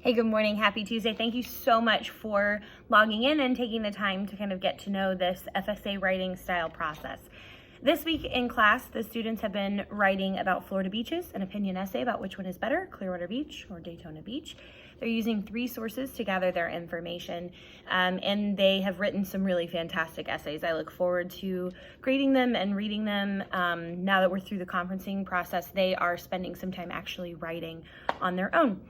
Hey, good morning. Happy Tuesday. Thank you so much for logging in and taking the time to kind of get to know this FSA writing style process. This week in class, the students have been writing about Florida beaches, an opinion essay about which one is better, Clearwater Beach or Daytona Beach. They're using 3 sources to gather their information, and they have written some really fantastic essays. I look forward to grading them and reading them. Now that we're through the conferencing process, they are spending some time actually writing on their own.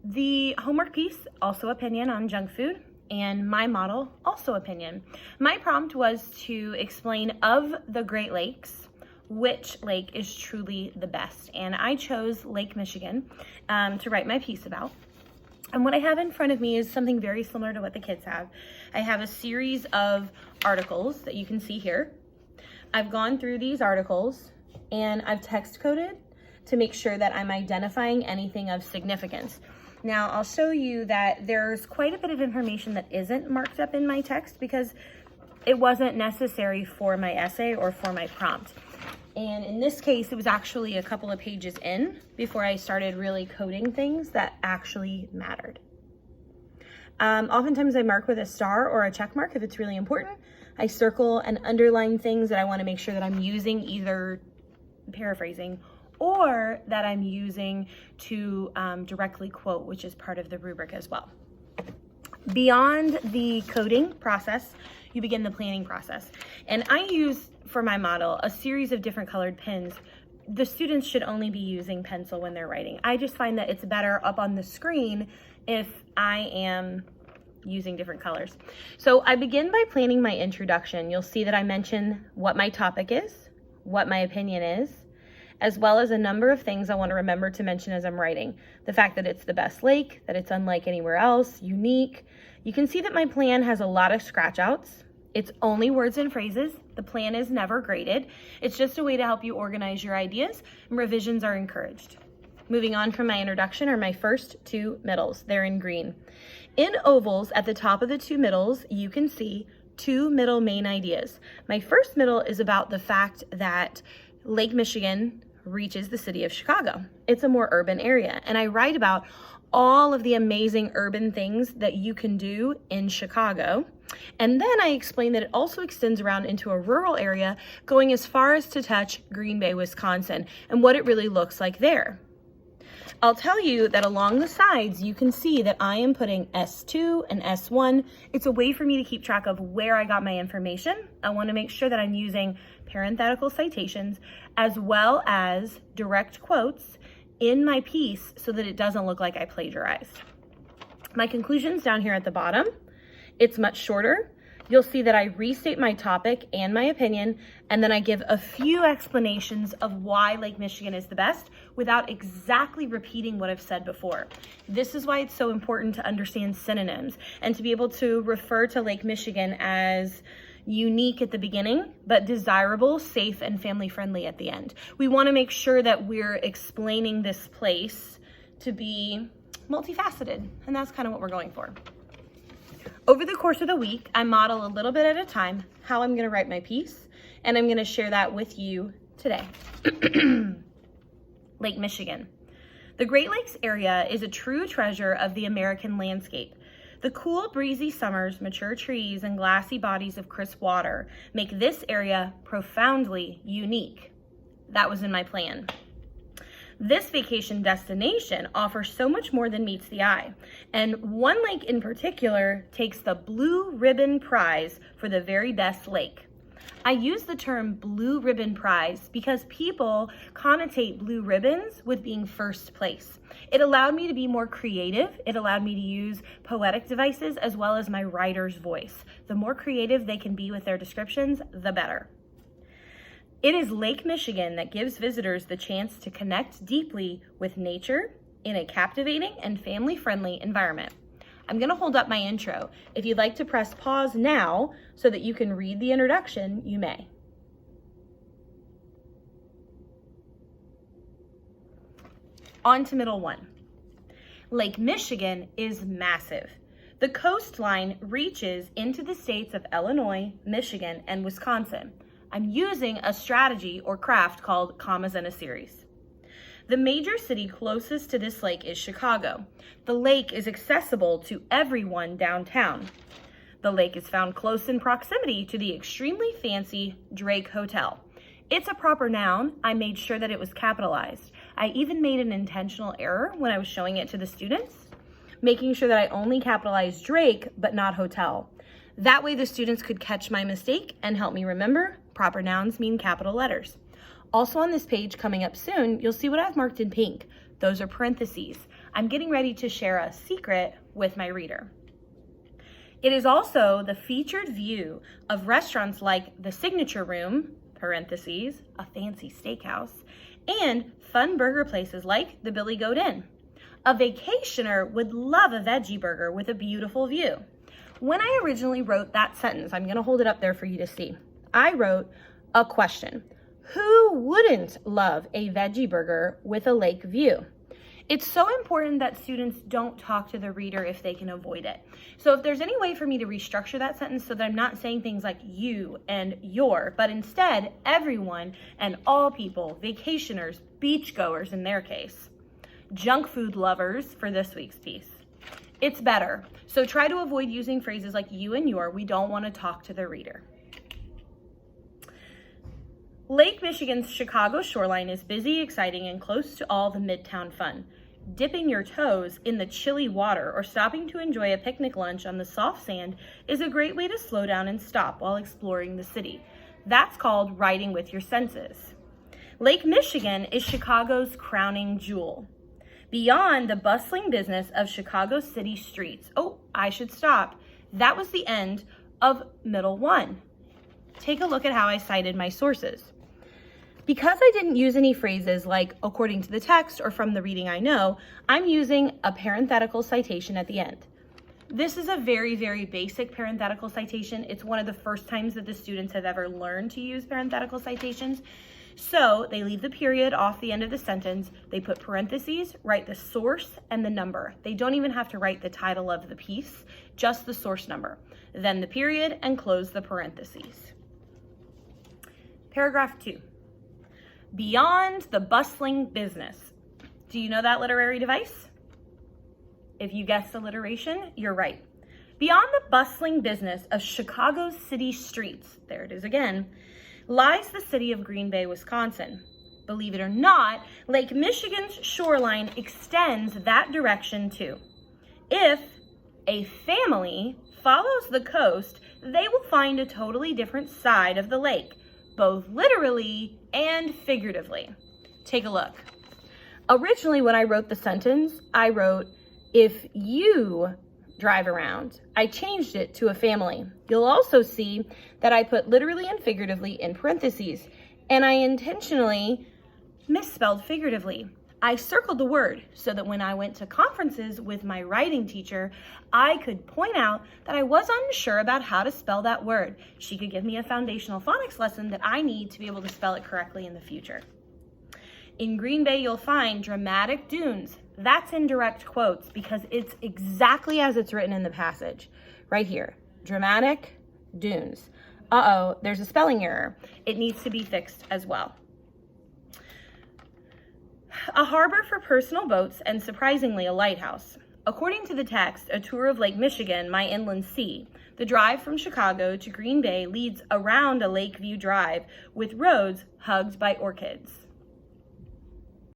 The homework piece, also opinion on junk food, and my model, also opinion. My prompt was to explain of the Great Lakes, which lake is truly the best. And I chose Lake Michigan to write my piece about. And what I have in front of me is something very similar to what the kids have. I have a series of articles that you can see here. I've gone through these articles and I've text coded to make sure that I'm identifying anything of significance. Now I'll show you that there's quite a bit of information that isn't marked up in my text because it wasn't necessary for my essay or for my prompt. And in this case, it was actually a couple of pages in before I started really coding things that actually mattered. Oftentimes I mark with a star or a check mark if it's really important. I circle and underline things that I want to make sure that I'm using, either paraphrasing or that I'm using to directly quote, which is part of the rubric as well. Beyond the coding process, you begin the planning process. And I use, for my model, a series of different colored pens. The students should only be using pencil when they're writing. I just find that it's better up on the screen if I am using different colors. So I begin by planning my introduction. You'll see that I mention what my topic is, what my opinion is, as well as a number of things I want to remember to mention as I'm writing. The fact that it's the best lake, that it's unlike anywhere else, unique. You can see that my plan has a lot of scratch outs. It's only words and phrases. The plan is never graded. It's just a way to help you organize your ideas, and revisions are encouraged. Moving on from my introduction are my first 2 middles. They're in green. In ovals at the top of the 2 middles, you can see 2 middle main ideas. My first middle is about the fact that Lake Michigan reaches the city of Chicago. It's a more urban area, and I write about all of the amazing urban things that you can do in Chicago. And then I explain that it also extends around into a rural area, going as far as to touch Green Bay, Wisconsin, and what it really looks like there. I'll tell you that along the sides, you can see that I am putting S2 and S1. It's a way for me to keep track of where I got my information. I want to make sure that I'm using parenthetical citations as well as direct quotes in my piece so that it doesn't look like I plagiarized. My conclusion's down here at the bottom. It's much shorter. You'll see that I restate my topic and my opinion, and then I give a few explanations of why Lake Michigan is the best without exactly repeating what I've said before. This is why it's so important to understand synonyms and to be able to refer to Lake Michigan as unique at the beginning, but desirable, safe, and family-friendly at the end. We want to make sure that we're explaining this place to be multifaceted, and that's kind of what we're going for. Over the course of the week, I model a little bit at a time how I'm going to write my piece, and I'm going to share that with you today. Lake Michigan. The Great Lakes area is a true treasure of the American landscape. The cool, breezy summers, mature trees, and glassy bodies of crisp water make this area profoundly unique. That was in my plan. This vacation destination offers so much more than meets the eye, and one lake in particular takes the Blue Ribbon Prize for the very best lake. I use the term Blue Ribbon Prize because people connotate blue ribbons with being first place. It allowed me to be more creative. It allowed me to use poetic devices as well as my writer's voice. The more creative they can be with their descriptions, the better. It is Lake Michigan that gives visitors the chance to connect deeply with nature in a captivating and family-friendly environment. I'm going to hold up my intro. If you'd like to press pause now so that you can read the introduction, you may. On to middle 1. Lake Michigan is massive. The coastline reaches into the states of Illinois, Michigan, and Wisconsin. I'm using a strategy or craft called commas in a series. The major city closest to this lake is Chicago. The lake is accessible to everyone downtown. The lake is found close in proximity to the extremely fancy Drake Hotel. It's a proper noun. I made sure that it was capitalized. I even made an intentional error when I was showing it to the students, making sure that I only capitalized Drake but not hotel. That way the students could catch my mistake and help me remember proper nouns mean capital letters. Also on this page coming up soon, you'll see what I've marked in pink. Those are parentheses. I'm getting ready to share a secret with my reader. It is also the featured view of restaurants like the Signature Room, parentheses, a fancy steakhouse, and fun burger places like the Billy Goat Inn. A vacationer would love a veggie burger with a beautiful view. When I originally wrote that sentence, I'm going to hold it up there for you to see. I wrote a question. Who wouldn't love a veggie burger with a lake view? It's so important that students don't talk to the reader if they can avoid it. So if there's any way for me to restructure that sentence so that I'm not saying things like you and your, but instead everyone and all people, vacationers, beachgoers in their case, junk food lovers for this week's piece. It's better. So try to avoid using phrases like you and your. We don't want to talk to the reader. Lake Michigan's Chicago shoreline is busy, exciting, and close to all the Midtown fun. Dipping your toes in the chilly water or stopping to enjoy a picnic lunch on the soft sand is a great way to slow down and stop while exploring the city. That's called riding with your senses. Lake Michigan is Chicago's crowning jewel. Beyond the bustling business of Chicago city streets. Oh, I should stop. That was the end of Middle 1. Take a look at how I cited my sources. Because I didn't use any phrases like according to the text or from the reading I know, I'm using a parenthetical citation at the end. This is a very, very basic parenthetical citation. It's one of the first times that the students have ever learned to use parenthetical citations. So they leave the period off the end of the sentence. They put parentheses, write the source and the number. They don't even have to write the title of the piece, just the source number. Then the period and close the parentheses. Paragraph 2. Beyond the bustling business. Do you know that literary device? If you guessed alliteration, you're right. Beyond the bustling business of Chicago's city streets, there it is again, lies the city of Green Bay, Wisconsin. Believe it or not, Lake Michigan's shoreline extends that direction too. If a family follows the coast, they will find a totally different side of the lake, both literally and figuratively. Take a look. Originally, when I wrote the sentence, I wrote, if you drive around. I changed it to a family. You'll also see that I put literally and figuratively in parentheses, and I intentionally misspelled figuratively. I circled the word so that when I went to conferences with my writing teacher, I could point out that I was unsure about how to spell that word. She could give me a foundational phonics lesson that I need to be able to spell it correctly in the future. In Green Bay, you'll find dramatic dunes. That's in direct quotes because it's exactly as it's written in the passage. Right here, dramatic dunes. Uh-oh, there's a spelling error. It needs to be fixed as well. A harbor for personal boats and surprisingly a lighthouse. According to the text, a tour of Lake Michigan, my inland sea. The drive from Chicago to Green Bay leads around a Lakeview Drive with roads hugged by orchids.